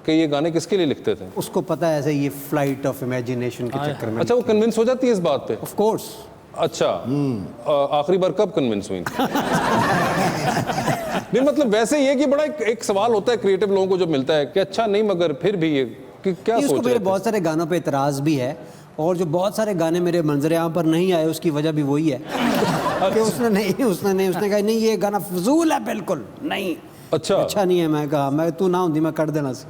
[SPEAKER 2] कि ये गाने किसके लिए लिखते थे?
[SPEAKER 6] उसको पता है ऐसे ये फ्लाइट ऑफ इमेजिनेशन के चक्कर में।
[SPEAKER 2] अच्छा, वो कन्विंस हो जाती है इस बात पे?
[SPEAKER 6] Of course.
[SPEAKER 2] अच्छा, आखिरी बार कब कन्विंस हुई? नहीं मतलब वैसे ये कि बड़ा एक सवाल होता है क्रिएटिव लोगों को जब मिलता है कि अच्छा नहीं मगर फिर भी ये कि क्या
[SPEAKER 6] उसको
[SPEAKER 2] सोच
[SPEAKER 6] मेरे
[SPEAKER 2] रहे थे?
[SPEAKER 6] बहुत सारे गानों पे इतराज़ भी है, और जो बहुत सारे गाने मेरे मंजर यहाँ पर नहीं आए उसकी वजह भी वही है कि उसने कहा नहीं ये गाना फजूल है, बिल्कुल नहीं, अच्छा नहीं है। मैं कहा मैं तू ना होंगी मैं कर देना सी।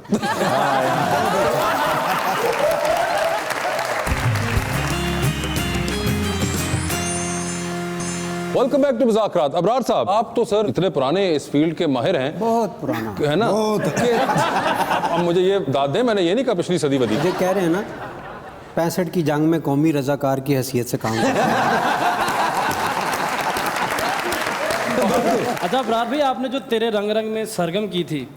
[SPEAKER 2] Welcome back to Muzakarat. Abrar साहब, आप तो सर इतने पुराने इस फील्ड के माहिर हैं,
[SPEAKER 6] बहुत पुराना
[SPEAKER 2] है ना? अब मुझे ये दाद दें, मैंने ये नहीं कहा पिछली सदी बदी।
[SPEAKER 6] मुझे कह रहे हैं ना 65 की जंग में कौमी रजाकार की हैसियत से काम किया।
[SPEAKER 1] अच्छा अबरार भाई, आपने जो तेरे रंग रंग में सरगम की थी,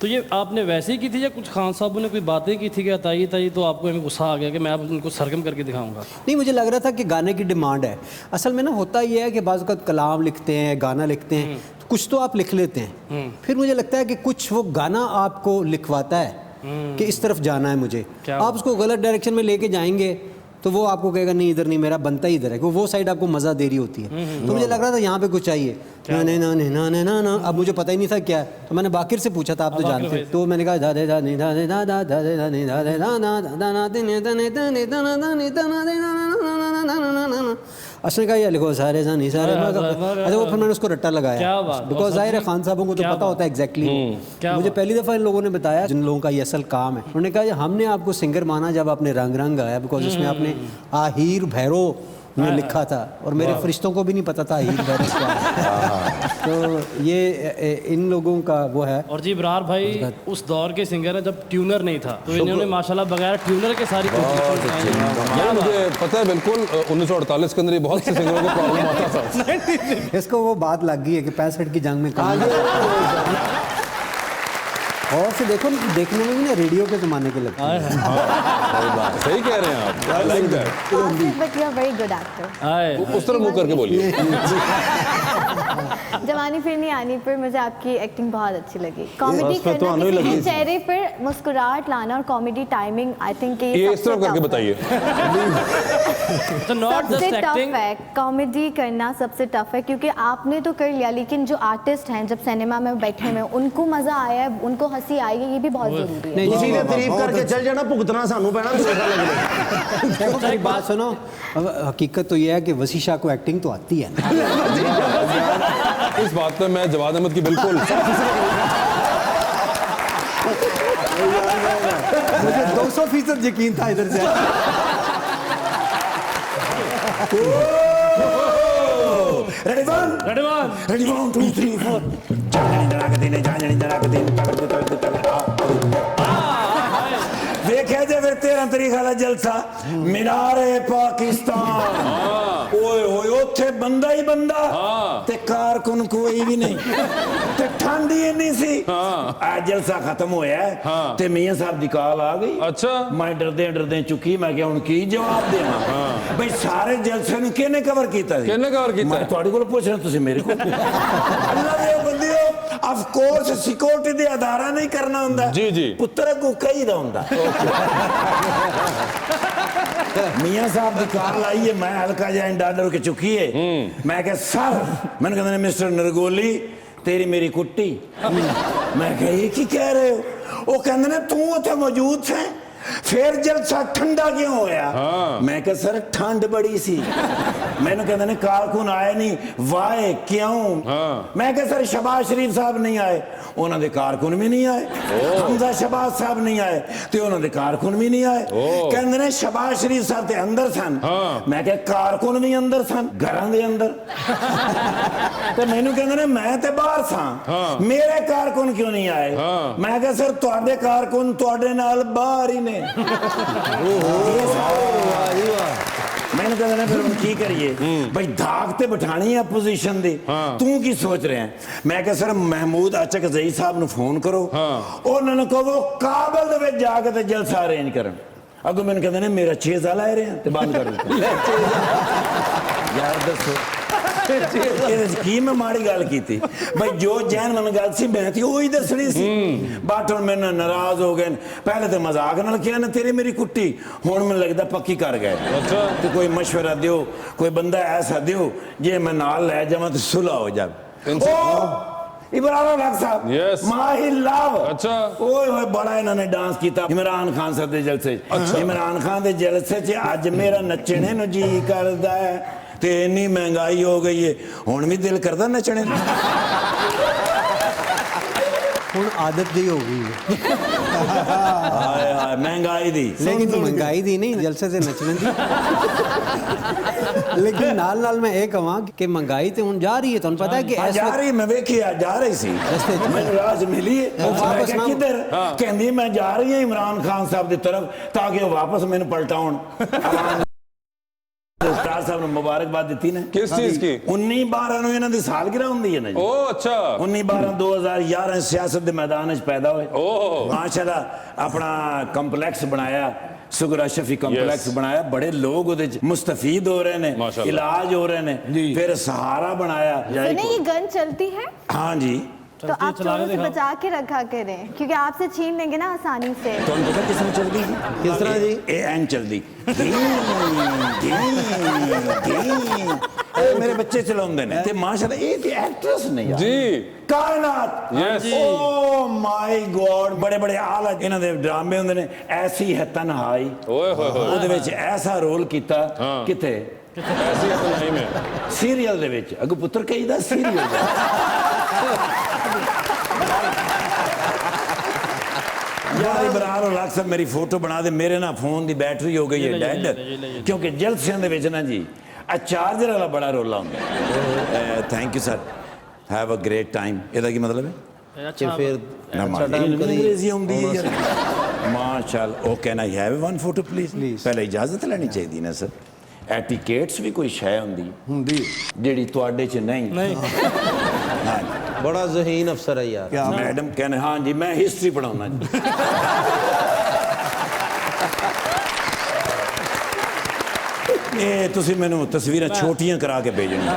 [SPEAKER 1] तो ये आपने वैसे ही की थी या कुछ खान साहबों ने कोई बातें की थी कि ताई तो आपको हमें गुस्सा आ गया कि मैं अब उनको सरगम करके दिखाऊंगा?
[SPEAKER 6] नहीं, मुझे लग रहा था कि गाने की डिमांड है। असल में ना होता ये है कि बाज़ वक़्त कलाम लिखते हैं, गाना लिखते हैं, तो कुछ तो आप लिख लेते हैं, फिर मुझे लगता है कि कुछ वो गाना आपको लिखवाता है कि इस तरफ जाना है मुझे। आप उसको गलत डायरेक्शन में लेके जाएंगे तो वो आपको कहेगा नहीं इधर नहीं, मेरा बनता ही इधर है, वो साइड आपको मज़ा दे रही होती है। तो मुझे लग रहा था यहाँ पे कुछ चाहिए ना ना ना ना ना ना ना। अब मुझे पता ही नहीं था क्या है, तो मैंने बाकिर से पूछा था, आप तो जानते, तो मैंने कहा दा दे दा नी दा दे दा दा दा दे दा नी दा दे दा ना दा ना दे ने दा ने दा ने दा ना दा ने दा ना दे ना ना ना ना ना ना। उसने कहा ये लिखो सारे सा नहीं सारे। अच्छा वो फिर मैंने उसको रट्टा लगाया, बिकॉज ज़ाहिर है खान साहबों को तो पता होता है एग्जैक्टली। मुझे पहली दफ़ा इन लोगों ने बताया, जिन लोगों का ये असल काम है, उन्होंने कहा हमने आपको सिंगर माना जब आपने रंग रंग गाया, बिकॉज उसमें आपने आहिर भैरो में लिखा था और मेरे फरिश्तों को भी नहीं पता था आहिर भैरो क्या है। तो ये इन लोगों का वो है।
[SPEAKER 1] और जी इब्रार भाई उस दौर के सिंगर है जब ट्यूनर नहीं था, तो इन्होंने माशाल्लाह बगैर ट्यूनर के सारी
[SPEAKER 2] मुझे पता है बिल्कुल, 1948 के अंदर ही बहुत से सिंगरों को प्रॉब्लम आता था।
[SPEAKER 6] इसको वो बात लग गई है कि 65 की जंग में काम और से देखो देखने में भी ना रेडियो के ज़माने के लगते हैं।
[SPEAKER 2] सही कह रहे हैं आप। I like that।
[SPEAKER 7] But you are very good actor.
[SPEAKER 2] उस तरह मुंह करके बोलिए।
[SPEAKER 7] जवानी फिर नहीं आनी पर मुझे आपकी एक्टिंग बहुत अच्छी लगी। कॉमेडी
[SPEAKER 4] उसमें तो
[SPEAKER 7] करना,
[SPEAKER 4] आने ही
[SPEAKER 7] किसी
[SPEAKER 4] लगी
[SPEAKER 7] के
[SPEAKER 4] थी।
[SPEAKER 7] चेहरे पर मुस्कुराहट लाना और कॉमेडी टाइमिंग, आई थिंक
[SPEAKER 2] ये इस तरह करके बताइए।
[SPEAKER 1] तो नॉट
[SPEAKER 7] सबसे
[SPEAKER 1] जस्ट
[SPEAKER 7] टफ
[SPEAKER 1] एक्टिंग।
[SPEAKER 7] है कॉमेडी करना, सबसे टफ है, क्योंकि आपने तो कर लिया, लेकिन जो आर्टिस्ट हैं जब सिनेमा में बैठे हुए उनको मजा आया है, उनको हंसी आई है, ये भी बहुत जरूरी है।
[SPEAKER 4] नहीं, इसीलिए तारीफ करके चल जाना, भुगतना सानू पैना, दूसरा लग
[SPEAKER 6] देखो एक बात सुनो, अब हकीकत तो ये है कि वसी शाह को एक्टिंग तो आती है।
[SPEAKER 2] इस बात पे मैं जवाद अहमद की बिल्कुल
[SPEAKER 6] मुझे 200% यकीन था इधर से।
[SPEAKER 3] रेडी वन रेडी 1 2 3 4 देखिया जे फिर 13 तरीक वाला जलसा मीनारे पाकिस्तान। ओए होए उत्थे बंदा ही बंदा ते कारकुन कोई भी नहीं ते ठंड ही नहीं सी। आज जलसा खत्म होया ते मियां साहब दी कॉल आ गई।
[SPEAKER 2] अच्छा
[SPEAKER 3] मैं डरदे चुकी, मैं क्या हुन की जवाब देवां भाई सारे जलसे नु किने कवर कीता सी?
[SPEAKER 2] किने कवर कीता?
[SPEAKER 3] मैं तुहाडे कोल पुछ रहा, तुसी मेरे कोल। अल्लाह दे बंदियो, ऑफ कोर्स सिक्योरिटी दे अदारा नहीं करना हुंदा
[SPEAKER 2] जी जी,
[SPEAKER 3] पुत्र को कही दा हुंदा। मियां साहब की कॉल आई है, मैं हल्का जा डॉलर के चुकी है। मैं कहा सर, मैंने कहते मिस्टर नरगोली तेरी मेरी कुट्टी। मैं कहा ये की कह रहे हो? वो कहते ने तू उत्थे मौजूद थे, फिर जलसा ठंडा क्यों होया? मैं कहा सर ठंड बड़ी सी। मैंने कहते ने कारकुन आए नहीं, वाए क्यों? मैं कहा सर शहबाज शरीफ साहब नहीं आए, उन्होंने दे कारकुन भी नहीं आए। हमजा शहबाज साहब नहीं आए तो उन्होंने दे कारकुन भी नहीं आए। कहते ने शहबाज शरीफ साहब ते अंदर सन। मैं कहा कारकुन भी अंदर सन, घरां दे अंदर। तो मैनू कहते ने मैं ते बाहर सा, मेरे कारकुन क्यों नहीं आए? मैं कहा सर तुहाडे कारकुन तुहाडे नाल बाहर ही ने। मैंने कहना फिर हम की करिए भाई, धाक ते बिठानी है पोजीशन दी। तू की सोच रहे हैं? मैं कहा सर महमूद अचक जई साहब नु फोन करो, उन्होंने कहो वो काबल दे विच जाके ते जलसा अरेंज करन। अगो मैंने कहते ने मेरा 6 साल आए रहे हैं ते बंद कर दित्ता। यार दसो की मैं माड़ी गल की थी भाई? जो जैन मन गल सी मैं थी वही दसनी सी। बट हुण मैनू नाराज हो गए। पहले तो मजाक नाल किया ना तेरी मेरी कुट्टी, हुण मैनूं लगदा पक्की कर गए। अच्छा तो कोई मशवरा दियो, कोई बंदा ऐसा दियो जे मैं नाल लै जावां ते सुलह हो जाए। इब्राहिम हक साहब
[SPEAKER 2] Yes.
[SPEAKER 3] माही लव।
[SPEAKER 2] अच्छा
[SPEAKER 3] ओए होए बड़ा इन्होंने डांस किया इमरान खान साहब दे जलसे। अच्छा इमरान खान दे जलसे च अज मेरा नचने नु जी करदा है ते इन्नी महंगाई हो गई है, हुण भी दिल करदा नचने।
[SPEAKER 6] ਹੁਣ आदत दी हो गई है
[SPEAKER 3] हाय हाय महंगाई दी
[SPEAKER 6] लेकिन महंगाई दी नहीं जलसे से नचने दी लेकिन नाल नाल मैं ये कहां कि महंगाई ते हुन जा रही है तुहानू पता है कि
[SPEAKER 3] हाँ, जा रही मैं वेखी जा रही सी
[SPEAKER 6] रस्ते च।
[SPEAKER 3] मैंने राज मिली है
[SPEAKER 6] वो वापस ना-
[SPEAKER 3] किधर कहंदी मैं जा रही हूं इमरान खान साहब की तरफ ताकि वो वापस मैंने पलटाउन उस्ताद साहब ने मुबारकबाद दी ना
[SPEAKER 2] किस चीज की?
[SPEAKER 3] 19-12 ਨੂੰ ਇਹਨਾਂ ਦੀ ਸਾਲਗਿਰਾ ਹੁੰਦੀ ਹੈ ਨਾ ਜੀ
[SPEAKER 2] ओ अच्छा
[SPEAKER 3] 19-12 2011 ਸਿਆਸਤ ਦੇ ਮੈਦਾਨ ਵਿੱਚ ਪੈਦਾ ਹੋਏ
[SPEAKER 2] ओह
[SPEAKER 3] ਮਾਸ਼ਾਅੱਲਾ ਆਪਣਾ ਕੰਪਲੈਕਸ ਬਣਾਇਆ सुगर अशरफी कंप्लेक्स
[SPEAKER 2] Yes.
[SPEAKER 3] बनाया बड़े लोग ਉਹਦੇ ਚ मुस्तफीद हो रहे ने
[SPEAKER 2] माशाअल्लाह।
[SPEAKER 3] इलाज हो रहे ने फिर सहारा बनाया
[SPEAKER 7] सुने ये गन चलती है
[SPEAKER 3] हाँ जी
[SPEAKER 7] तो आप चोरों से बचा के रखा करें क्योंकि आपसे छीन लेंगे ना आसानी से
[SPEAKER 3] ਤੁਹਾਨੂੰ ਪਤਾ ਕਿਸ ਤਰ੍ਹਾਂ ਚੱਲਦੀ
[SPEAKER 4] किस तरह जी?
[SPEAKER 3] ਇਹ ਐਂ ਚੱਲਦੀ ਇਹ ਮੇਰੇ ਬੱਚੇ ਚਲਾਉਂਦੇ ਨੇ ਤੇ ਮਾਸ਼ਾਅੱਲਾ ਇਹ ਤੇ ਐਕਟਰਸ ਨੇ ਯਾਰ
[SPEAKER 2] जी
[SPEAKER 3] ਕਾਇਨਾਤ
[SPEAKER 2] Yes.
[SPEAKER 3] ਓ ਮਾਈ ਗॉड ਬੜੇ ਬੜੇ ਆਲਾ ਇਹਨਾਂ ਦੇ ਡਰਾਮੇ ਹੁੰਦੇ ਨੇ ਐਸੀ ਹੈ ਤਨਹਾਈ
[SPEAKER 2] ओए होए होए
[SPEAKER 3] ਉਹਦੇ ਵਿੱਚ ਐਸਾ ਰੋਲ ਕੀਤਾ
[SPEAKER 2] ਹਾਂ।
[SPEAKER 3] ਕਿਤੇ
[SPEAKER 2] ऐसी है तो नहीं में
[SPEAKER 3] ਸੀਰੀਅਲ ਦੇ ਵਿੱਚ ਅਗੋ ਪੁੱਤਰ ਕਹੀਦਾ ਸੀਰੀਅਲ यार इमरान उल हक साहब मेरी फोटो बना दे मेरे ना फोन की बैटरी हो गई है डेड क्योंकि जलसियां दे विच ना जी आ चार्जर वाला बड़ा रोला हुंदा thank you sir have a great time ਇਹਦਾ ਕੀ ਮਤਲਬ ਹੈ
[SPEAKER 4] कि फिर अच्छा टाइम करिए
[SPEAKER 3] अंग्रेजी आउंदी है यार माशाअल्लाह oh can I have one photo please पहले इजाजत लेनी चाहिए ना सर एटिकेट्स भी कोई शय ਹੁੰਦੀ ਜਿਹੜੀ ਤੁਹਾਡੇ ਚ ਨਹੀਂ हाँ
[SPEAKER 4] बड़ा ज़हीन अफसर है यार
[SPEAKER 3] मैडम कहने हाँ जी मैं हिस्ट्री पढ़ाऊंगा जी ਇਹ ਤੁਸੀਂ ਮੈਨੂੰ ਤਸਵੀਰਾਂ ਛੋਟੀਆਂ ਕਰਾ ਕੇ ਭੇਜਣੀਆਂ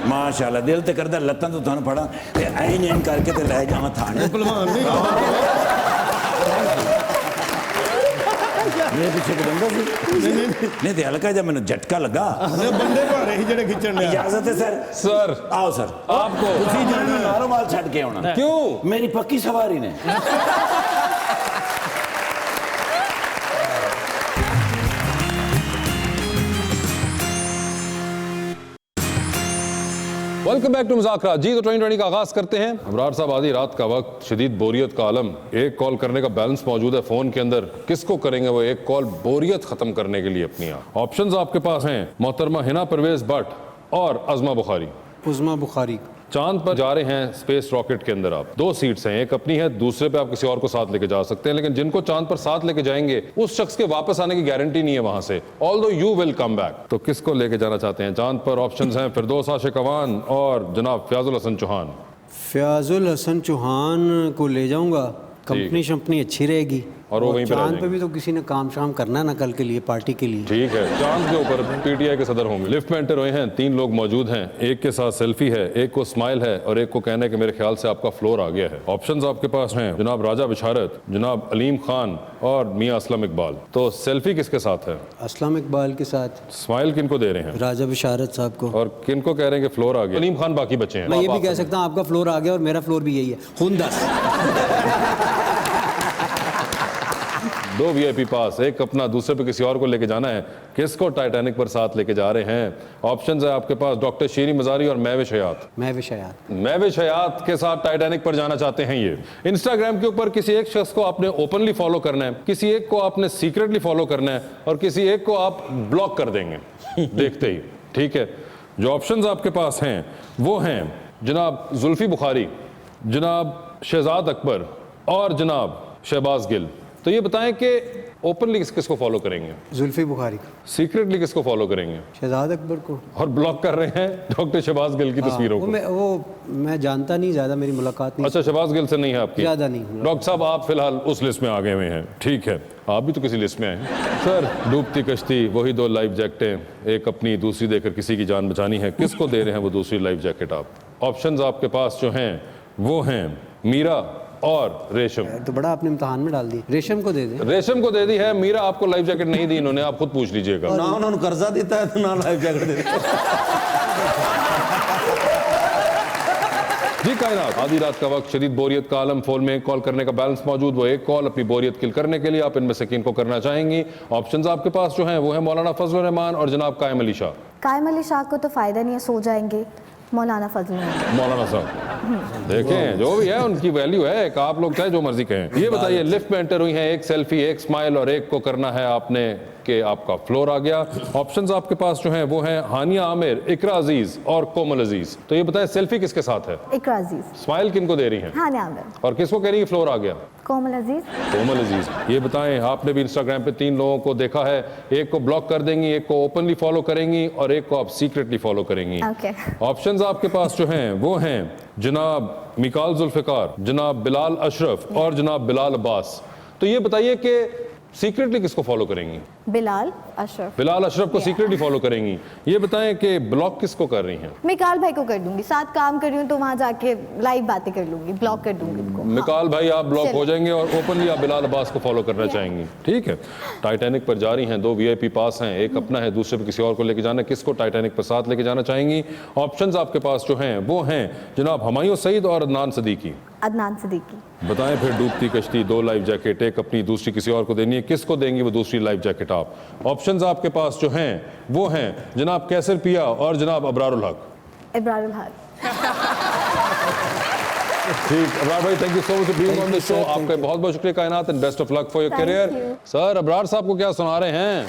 [SPEAKER 3] ਮਾਸ਼ਾਅੱਲਾ ਦਿਲ ਤੇ ਕਰਦਾ ਲੱਤਾਂ ਤੋਂ ਤੁਹਾਨੂੰ ਫੜਾਂ ਤੇ ਐਂ ਕਰਕੇ ਤੇ ਲੈ ਜਾਵਾਂ ਥਾਣੇ
[SPEAKER 5] ਭਲਵਾਨ ਨਹੀਂ
[SPEAKER 3] ਮੇਰੇ ਪਿੱਛੇ ਕੋਈ ਬੰਦਾ ਸੀ ਨਹੀਂ ਤੇ ਹਲਕਾ ਜਿਹਾ ਮੈਨੂੰ ਝਟਕਾ ਲੱਗਾ
[SPEAKER 5] ਇਹ ਬੰਦੇ ਭਾਰੇ ਸੀ ਜਿਹੜੇ ਖਿੱਚਣ ਲਿਆ
[SPEAKER 3] ਇਜਾਜ਼ਤ ਹੈ ਸਰ
[SPEAKER 2] सर
[SPEAKER 3] ਆਓ ਸਰ
[SPEAKER 2] आपको
[SPEAKER 3] ਤੁਸੀਂ ਜਾਣਾ ਨਾਰੋਵਾਲ ਛੱਡ ਕੇ ਆਉਣਾ
[SPEAKER 2] क्यों
[SPEAKER 3] ਮੇਰੀ ਪੱਕੀ ਸਵਾਰੀ ਨੇ
[SPEAKER 2] वेलकम बैक टू मुज़ाकरा जी। तो 2020 का आगाज करते हैं। अबरार साहब आधी रात का वक्त, शदीद बोरियत का आलम, एक कॉल करने का बैलेंस मौजूद है फोन के अंदर, किसको करेंगे वो एक कॉल बोरियत खत्म करने के लिए अपनी। ऑप्शंस आपके पास हैं मोहतरमा हिना परवेज भट्ट और अज़मा बुखारी।
[SPEAKER 6] उज़मा बुखारी
[SPEAKER 2] चांद पर जा रहे हैं स्पेस रॉकेट के अंदर। आप 2 सीट्स हैं, एक अपनी है, दूसरे पे आप किसी और को साथ लेके जा सकते हैं, लेकिन जिनको चांद पर साथ लेके जाएंगे उस शख्स के वापस आने की गारंटी नहीं है वहां से, although you will come back. तो किसको लेके जाना चाहते हैं चांद पर? ऑप्शंस हैं फिरदौस आशिक अवान और जनाब फयाजुल हसन चौहान।
[SPEAKER 6] फयाजुल हसन चौहान को ले जाऊंगा, कंपनी शंपनी अच्छी रहेगी
[SPEAKER 2] और वो वहीं पे रह
[SPEAKER 6] चांद पे
[SPEAKER 2] जाएंगे।
[SPEAKER 6] भी तो किसी ने काम शाम करना है ना कल के लिए, पार्टी के लिए।
[SPEAKER 2] ठीक है, चांद के ऊपर पीटीआई के सदर होंगे। लिफ्ट में एंटर हुए हैं, 3 लोग मौजूद हैं, एक के साथ सेल्फी है, एक को स्माइल है और एक को कहना है कि मेरे ख्याल से आपका फ्लोर आ गया है। ऑप्शंस आपके पास हैं जनाब राजा बिशारत, जनाब अलीम खान और मियां असलम इकबाल। तो सेल्फी किसके साथ है?
[SPEAKER 6] असलम इकबाल के साथ
[SPEAKER 2] स्माइल किनको दे रहे हैं
[SPEAKER 6] राजा बिशारत साहब को।
[SPEAKER 2] और किनको कह रहे हैं कि फ्लोर आ गया? अलीम खान बाकी बचे हैं।
[SPEAKER 6] मैं ये भी
[SPEAKER 2] आप
[SPEAKER 6] कह सकता हूँ आपका फ्लोर आ गया और मेरा फ्लोर भी यही है, खून 10।
[SPEAKER 2] 2 VIP पास, एक अपना, दूसरे पे किसी और को लेके जाना है। किसको टाइटैनिक पर साथ लेके जा रहे हैं? ऑप्शंस है आपके पास डॉक्टर शीरी मजारी और महविश हयात। महविश हयात के साथ टाइटैनिक पर जाना चाहते हैं ये। इंस्टाग्राम के ऊपर किसी एक शख्स को आपने ओपनली फॉलो करना है, किसी एक को आपने सीक्रेटली फॉलो करना है और किसी एक को आप ब्लॉक कर देंगे देखते ही। ठीक है, जो ऑप्शंस आपके पास हैं वो हैं जनाब जुल्फी बुखारी, जनाब शहजाद अकबर और जनाब शहबाज गिल। तो ये बताएं कि ओपनली किसको फॉलो करेंगे,
[SPEAKER 6] जुल्फी बुखारी को,
[SPEAKER 2] सीक्रेटली किसको फॉलो करेंगे
[SPEAKER 6] शहजाद अकबर को,
[SPEAKER 2] और ब्लॉक कर रहे हैं डॉक्टर शहबाज गिल की तस्वीरों को।
[SPEAKER 6] मैं जानता नहीं, ज्यादा मेरी मुलाकात नहीं।
[SPEAKER 2] अच्छा, शहबाज गिल से नहीं है आपकी?
[SPEAKER 6] ज्यादा नहीं।
[SPEAKER 2] डॉक्टर साहब आप फिलहाल उस लिस्ट में आ गए हुए हैं। ठीक है, आप भी तो किसी लिस्ट में आए हैं। सर, डूबती कश्ती, वही 2 लाइफ जैकेटें, एक अपनी दूसरी देकर किसी की जान बचानी है, किसको दे रहे हैं वो दूसरी लाइफ जैकेट आप? ऑप्शंस आपके पास जो हैं वो हैं मीरा और रेशम।
[SPEAKER 6] तो बड़ा आपने इम्तिहान में डाल दी, रेशम को दे दे।
[SPEAKER 2] रेशम को दे दी है, मीरा आपको लाइफ जैकेट नहीं दी इन्होंने, आप खुद पूछ लीजिएगा।
[SPEAKER 4] ना उन्होंने कर्जा देता है तो ना लाइफ जैकेट देता है।
[SPEAKER 2] जी कायनात, आधी रात का वक्त, शदीद बोरियत का आलम, फोन में एक कॉल करने का बैलेंस मौजूद, वो एक कॉल अपनी बोरियत किल करने के लिए आप इनमें से किनको करना चाहेंगी? ऑप्शंस आपके पास जो हैं वो है मौलाना फजल रहमान और जनाब कायम अली शाह।
[SPEAKER 7] कायम अली शाह को तो फ़ायदा नहीं है, सो जाएंगे। मौलाना फजल महमूद।
[SPEAKER 2] मौलाना साहब देखें, जो भी है उनकी वैल्यू है, एक आप लोग चाहे जो मर्जी कहें। ये बताइए, लिफ्ट में एंटर हुई हैं, एक सेल्फी, एक स्माइल और एक को करना है आपने कि आपका फ्लोर आ गया। ऑप्शंस आपके पास जो हैं वो हैं हानिया आमिर, इकरा अजीज और कोमल अजीज। तो ये बताएं, सेल्फी किसके साथ है?
[SPEAKER 7] इकरा अजीज।
[SPEAKER 2] स्माइल किनको दे रही हैं?
[SPEAKER 7] हानिया आमिर।
[SPEAKER 2] और किसको कह रही है फ्लोर आ गया?
[SPEAKER 7] कोमल अजीज।
[SPEAKER 2] कोमल अजीज। ये बताएं, आपने भी इंस्टाग्राम पे 3 लोगों को देखा है, एक को ब्लॉक कर देंगी, एक को ओपनली फॉलो करेंगी और एक को आप सीक्रेटली फॉलो करेंगी।
[SPEAKER 7] ओके।
[SPEAKER 2] ऑप्शंस आपके पास जो हैं वो हैं जनाब मिकाल जुल्फिकार, जनाब बिलाल अशरफ और जनाब बिलाल अब्बास। तो ये बताइए कि सीक्रेटली किसको फॉलो करेंगी?
[SPEAKER 7] बिलाल अशरफ।
[SPEAKER 2] बिलाल अशरफ को सीक्रेटली फॉलो करेंगी। ये बताएं कि ब्लॉक किसको कर रही हैं?
[SPEAKER 7] मिकाल भाई को कर दूंगी, साथ काम कर रही हूँ तो वहाँ जाके लाइव बातें कर लूंगी, ब्लॉक कर दूंगी उनको।
[SPEAKER 2] मिकाल भाई आप ब्लॉक
[SPEAKER 7] चलो।
[SPEAKER 2] हो जाएंगे और ओपनली आप बिलाल अब्बास को फॉलो करना चाहेंगी। ठीक है। टाइटैनिक पर जा रही हैं, 2 VIP पास हैं, एक अपना है, दूसरे पे किसी और को लेके जाना है। किसको टाइटैनिक पर साथ लेके जाना चाहेंगी? ऑप्शंस आपके पास जो हैं वो हैं जनाब हुमायूं सईद और अदनान सदीकी।
[SPEAKER 7] अदनान सिद्दीकी।
[SPEAKER 2] बताएं फिर, डूबती कश्ती, 2 लाइफ जैकेट, एक अपनी दूसरी किसी और को देनी है, किसको देंगी वो दूसरी लाइफ जैकेट आप? ऑप्शंस आपके पास जो हैं वो हैं जनाब कैसर पिया और जनाब अबरारुल हक।
[SPEAKER 7] इब्रारुल हक।
[SPEAKER 2] ठीक, अबरार भाई, thank you so much for being on the show. आपका बहुत बहुत शुक्रिया कायनात and best of luck for your
[SPEAKER 7] Thank
[SPEAKER 2] career.
[SPEAKER 7] you.
[SPEAKER 2] Sir, Abrar साहब को क्या सुना रहे हैं?